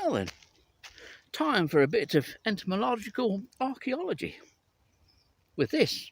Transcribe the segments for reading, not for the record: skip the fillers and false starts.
Well then, time for a bit of entomological archaeology with this.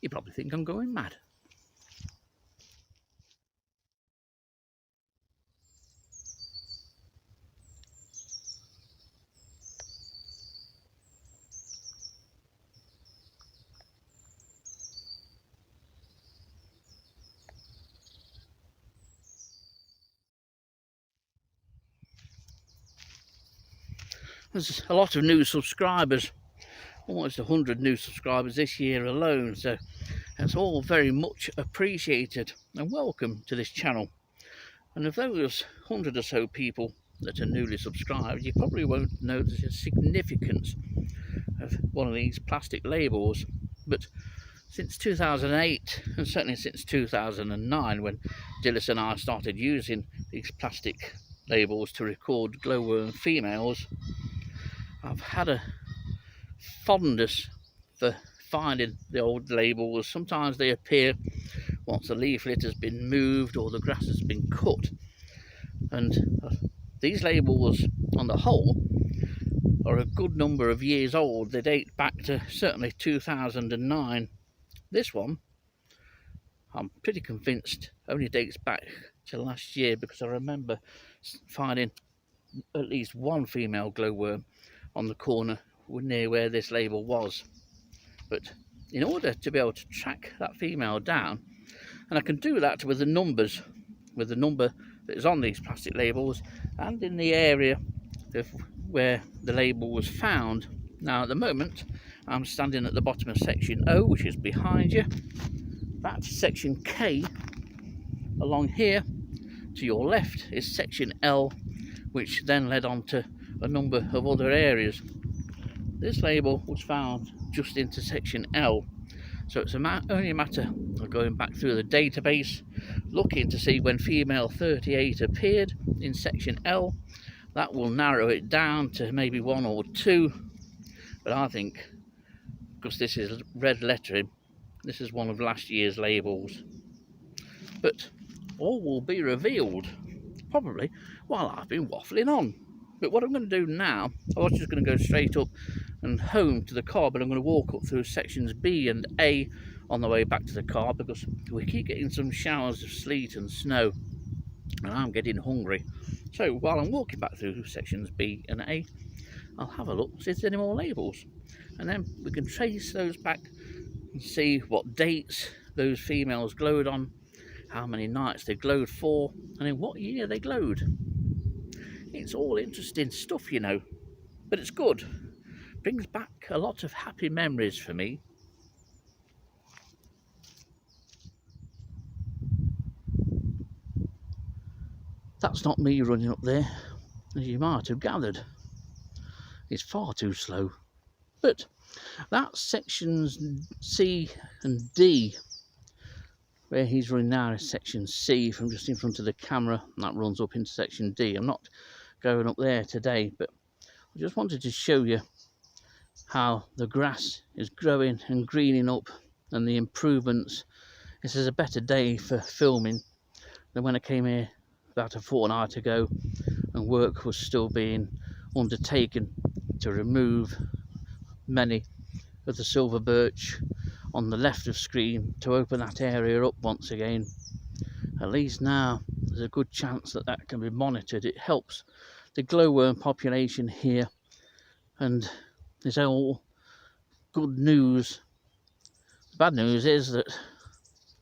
You probably think I'm going mad. There's a lot of new subscribers, almost 100 new subscribers this year alone, so that's all very much appreciated, and welcome to this channel. And of those 100 or so people that are newly subscribed, you probably won't know the significance of one of these plastic labels, but since 2008, and certainly since 2009, when Dillis and I started using these plastic labels to record glowworm females, I've had a fondness for finding the old labels. Sometimes they appear once the leaflet has been moved or the grass has been cut, and these labels on the whole are a good number of years old. They date back to certainly 2009. This one, I'm pretty convinced, only dates back to last year, because I remember finding at least one female glowworm on the corner near where this label was. But in order to be able to track that female down, and I can do that with the numbers, with the number that is on these plastic labels and in the area of where the label was found. Now at the moment I'm standing at the bottom of section O, which is behind you. That's section K. Along here to your left is section L, which then led on to a number of other areas. This label was found just into section L, so it's only a matter of going back through the database, looking to see when female 38 appeared in section L. That will narrow it down to maybe 1 or 2, but I think, because this is red lettering, this is one of last year's labels. But all will be revealed probably while I've been waffling on. But what I'm going to do now, I was just going to go straight up and home to the car, but I'm going to walk up through sections B and A on the way back to the car, because we keep getting some showers of sleet and snow and I'm getting hungry. So while I'm walking back through sections B and A, I'll have a look, see if there's any more labels, and then we can trace those back and see what dates those females glowed on, how many nights they glowed for, and in what year they glowed. It's all interesting stuff, you know, but it's good. Brings back a lot of happy memories for me. That's not me running up there, as you might have gathered. It's far too slow. But that's sections C and D. Where he's running now is section C, from just in front of the camera, and that runs up into section D. I'm not going up there today, but I just wanted to show you how the grass is growing and greening up, and the improvements. This is a better day for filming than when I came here about a fortnight ago and work was still being undertaken to remove many of the silver birch on the left of screen to open that area up once again. At least now there's a good chance that that can be monitored. It helps the glowworm population here, and it's all good news. The bad news is that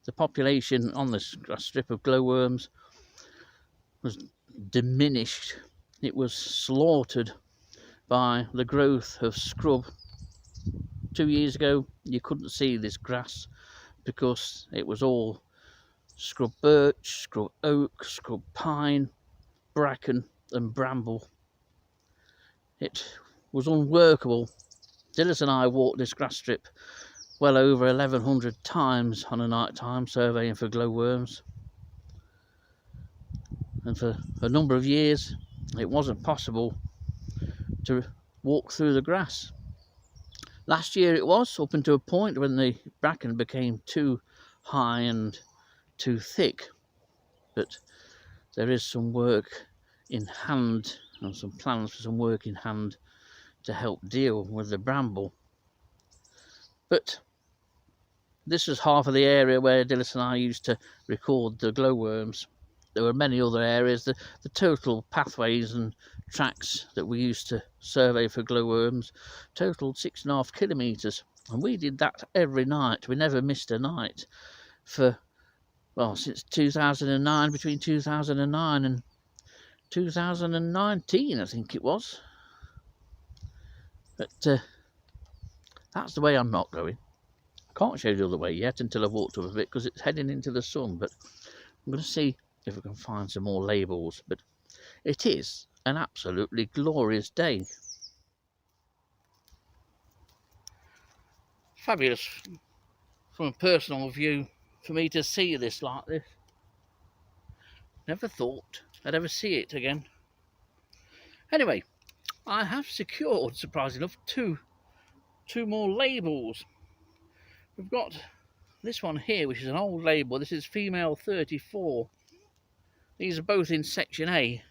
the population on this strip of glowworms was diminished. It was slaughtered by the growth of scrub. 2 years ago you couldn't see this grass because it was all scrub birch, scrub oak, scrub pine, bracken and bramble. It was unworkable. Dillis and I walked this grass strip well over 1100 times on a night time surveying for glowworms, and for a number of years it wasn't possible to walk through the grass. Last year it was, up until a point when the bracken became too high and too thick, but there is some work in hand and some plans for some work in hand to help deal with the bramble. But this was half of the area where Dilys and I used to record the glowworms. There were many other areas. The total pathways and tracks that we used to survey for glowworms totaled 6.5 kilometres, and we did that every night. We never missed a night for, well, since 2009, between 2009 and 2019, I think it was. But that's the way I'm not going. I can't show you the other way yet until I've walked up a bit because it's heading into the sun, but I'm going to see if we can find some more labels. But it is an absolutely glorious day. Fabulous from a personal view for me to see this like this. Never thought I'd ever see it again. Anyway, I have secured, surprisingly enough, two more labels. We've got this one here, which is an old label. This is female 34. These are both in section A,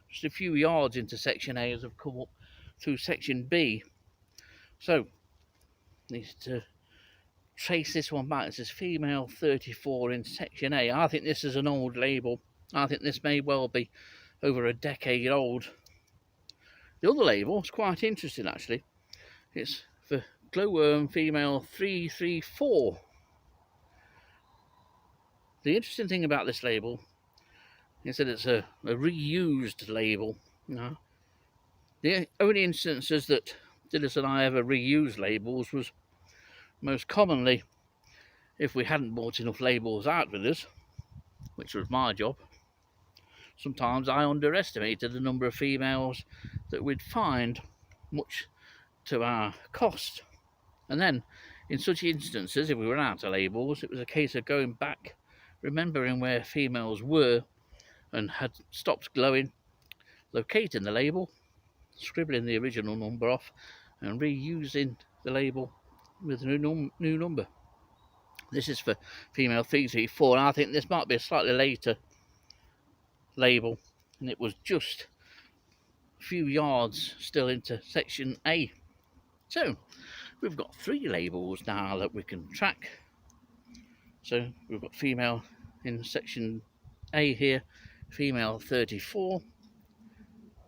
just a few yards into section A as I've come up through section B. So, need to trace this one back. This is female 34 in section A. I think this is an old label. I think this may well be over a decade old. The other label is quite interesting actually. It's for glowworm female 334. The interesting thing about this label is that it's a reused label. You know, the only instances that Dilys and I ever reused labels was most commonly if we hadn't bought enough labels out with us, which was my job. Sometimes I underestimated the number of females that we'd find, much to our cost. And then in such instances, if we were out of labels, it was a case of going back, remembering where females were and had stopped glowing, locating the label, scribbling the original number off and reusing the label with a new number. This is for female 334, and I think this might be a slightly later label, and it was just a few yards still into section A. So we've got 3 labels now that we can track. So we've got female in section A here, female 34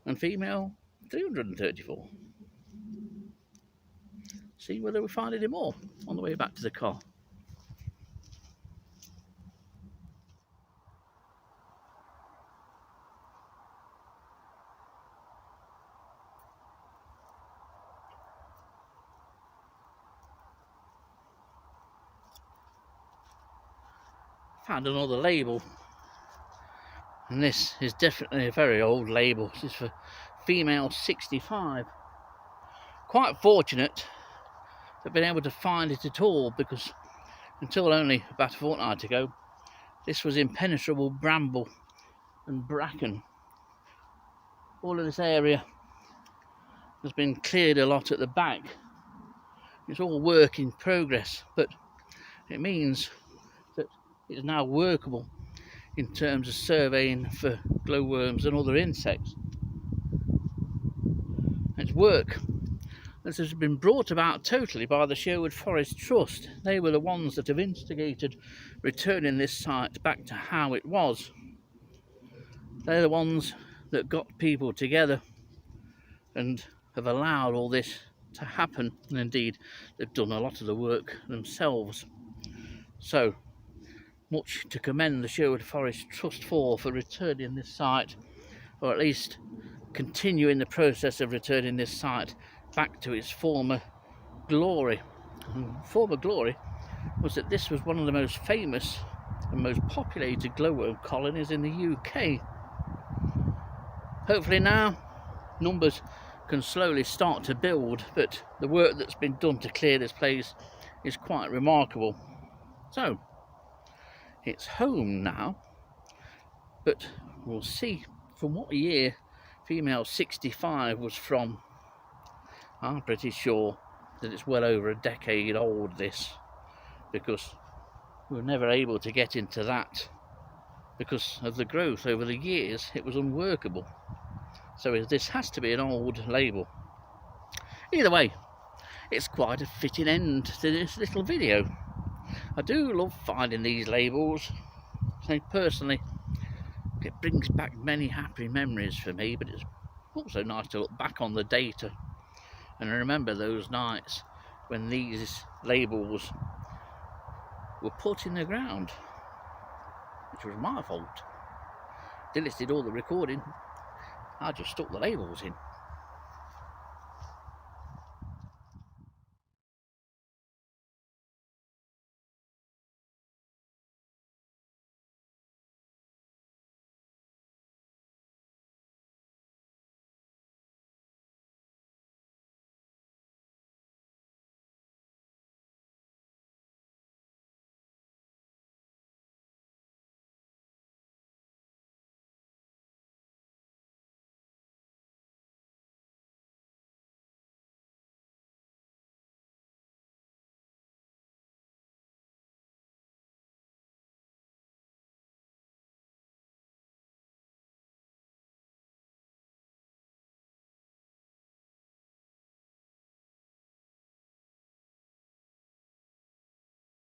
and female 334. See whether we find any more on the way back to the car. Found another label, and this is definitely a very old label. This is for female 65. Quite fortunate to have been able to find it at all, because until only about a fortnight ago this was impenetrable bramble and bracken. All of this area has been cleared a lot at the back. It's all work in progress, but it means that it's now workable in terms of surveying for glowworms and other insects. It's work this has been brought about totally by the Sherwood Forest Trust. They were the ones that have instigated returning this site back to how it was. They're the ones that got people together and have allowed all this to happen, and indeed they've done a lot of the work themselves. So much to commend the Sherwood Forest Trust for returning this site, or at least continuing the process of returning this site back to its former glory. And former glory was that this was one of the most famous and most populated glowworm colonies in the UK. Hopefully now numbers can slowly start to build, but the work that's been done to clear this place is quite remarkable. So it's home now, but we'll see from what year female 65 was from. I'm pretty sure that it's well over a decade old, this, because we were never able to get into that because of the growth over the years. It was unworkable. So this has to be an old label. Either way, it's quite a fitting end to this little video. I do love finding these labels. So personally, it brings back many happy memories for me, but it's also nice to look back on the data and remember those nights when these labels were put in the ground, which was my fault. Deleted all the recording, I just stuck the labels in.